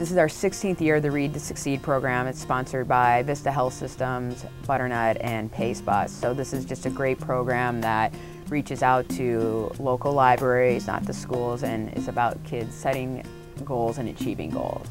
This is our 16th year of the Read to Succeed program. It's sponsored by Vista Health Systems, Butternut, and PaceBus. So this is just a great program that reaches out to local libraries, not the schools, and is about kids setting goals and achieving goals.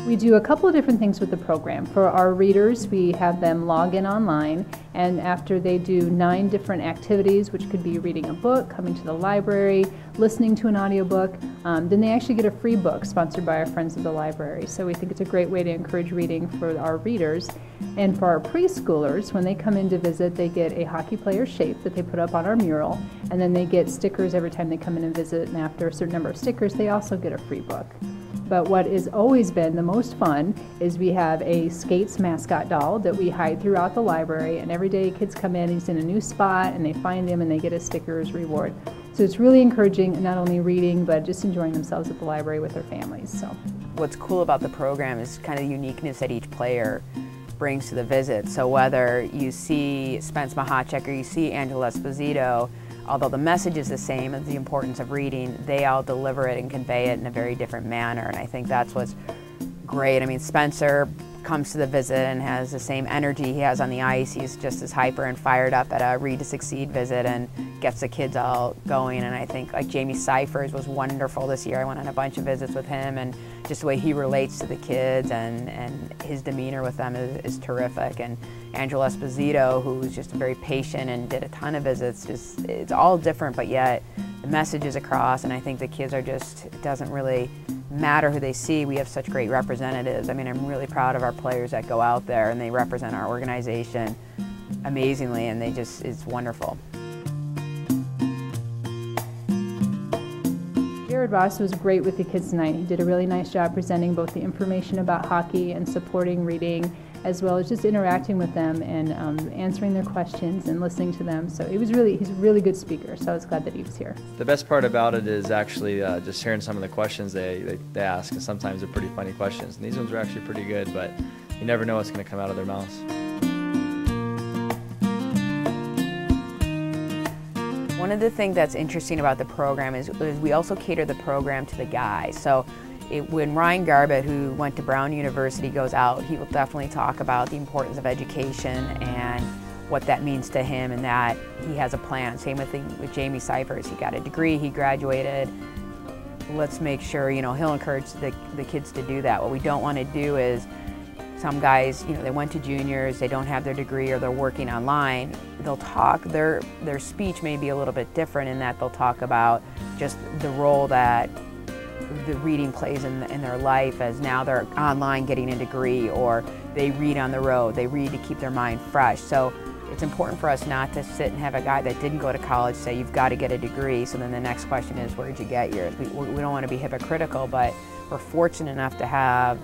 We do a couple of different things with the program. For our readers, we have them log in online, and after they do 9 different activities, which could be reading a book, coming to the library, listening to an audiobook, then they actually get a free book sponsored by our friends at the library. So we think it's a great way to encourage reading for our readers. And for our preschoolers, when they come in to visit, they get a hockey player shape that they put up on our mural, and then they get stickers every time they come in and visit, and after a certain number of stickers, they also get a free book. But what has always been the most fun is we have a Skates mascot doll that we hide throughout the library, and every day kids come in, he's in a new spot, and they find him and they get a sticker as reward. So it's really encouraging not only reading, but just enjoying themselves at the library with their families. So what's cool about the program is kind of the uniqueness that each player brings to the visit. So whether you see Spence Mahacek or you see Angelo Esposito, although the message is the same of the importance of reading, they all deliver it and convey it in a very different manner, and I think that's what's great. I mean, Spencer comes to the visit and has the same energy he has on the ice. He's just as hyper and fired up at a Read to Succeed visit and gets the kids all going, and I think like Jamie Cyphers was wonderful this year. I went on a bunch of visits with him, and just the way he relates to the kids and his demeanor with them is terrific. And Angelo Esposito, who's just very patient and did a ton of visits, it's all different, but yet the message is across, and I think the kids are just, it doesn't really matter who they see. We have such great representatives. I mean, I'm really proud of our players that go out there and they represent our organization amazingly, and they just, it's wonderful. Jared Ross was great with the kids tonight. He did a really nice job presenting both the information about hockey and supporting reading, as well as just interacting with them and answering their questions and listening to them. So he's a really good speaker, so I was glad that he was here. The best part about it is actually just hearing some of the questions they ask, and sometimes they're pretty funny questions. And these ones are actually pretty good, but you never know what's going to come out of their mouths. One of the things that's interesting about the program is we also cater the program to the guys. So when Ryan Garbutt, who went to Brown University, goes out, he will definitely talk about the importance of education and what that means to him, and that he has a plan. Same with Jamie Cyphers. He got a degree, he graduated. Let's make sure, you know, he'll encourage the kids to do that. What we don't want to do is, some guys, you know, they went to juniors, they don't have their degree, or they're working online. They'll talk, their speech may be a little bit different in that they'll talk about just the role that the reading plays in their life, as now they're online getting a degree, or they read on the road, they read to keep their mind fresh. So it's important for us not to sit and have a guy that didn't go to college say, you've got to get a degree, so then the next question is, where did you get yours? We don't want to be hypocritical, but we're fortunate enough to have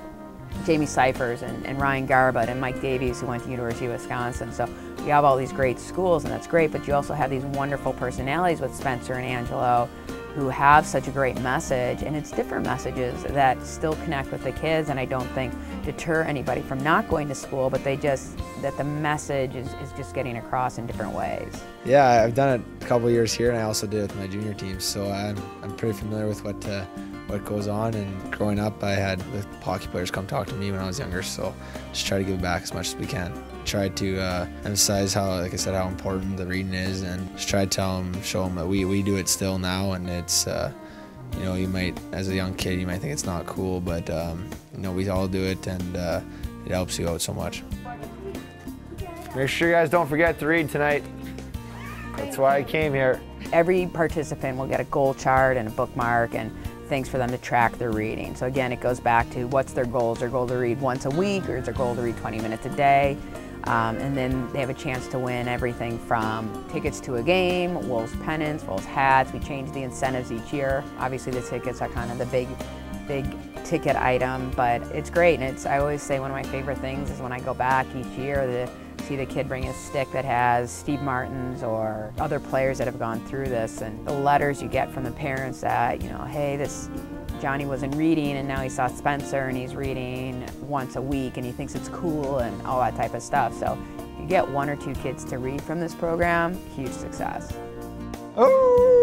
Jamie Cyphers and Ryan Garbutt and Mike Davies, who went to University of Wisconsin. So you have all these great schools, and that's great, but you also have these wonderful personalities with Spencer and Angelo who have such a great message, and it's different messages that still connect with the kids, and I don't think deter anybody from not going to school, but that the message is just getting across in different ways. Yeah, I've done it a couple years here, and I also did it with my junior team, so I'm pretty familiar with what goes on. And growing up, I had the hockey players come talk to me when I was younger, so just try to give back as much as we can. Try to emphasize how, like I said, how important the reading is, and just try to show them that we do it still now, and it's you know, you might, as a young kid, you might think it's not cool, but you know, we all do it, and it helps you out so much. Make sure you guys don't forget to read tonight. That's why I came here. Every participant will get a goal chart and a bookmark and things for them to track their reading. So again, it goes back to what's their goals. Their goal to read once a week, or is their goal to read 20 minutes a day? And then they have a chance to win everything from tickets to a game, Wolves pennants, Wolves hats. We change the incentives each year. Obviously the tickets are kind of the big ticket item, but it's great. And I always say one of my favorite things is when I go back each year to see the kid bring a stick that has Steve Martin's or other players that have gone through this, and the letters you get from the parents that, you know, hey, this Johnny wasn't reading and now he saw Spencer and he's reading once a week and he thinks it's cool and all that type of stuff. So you get 1 or 2 kids to read from this program, huge success. Oh!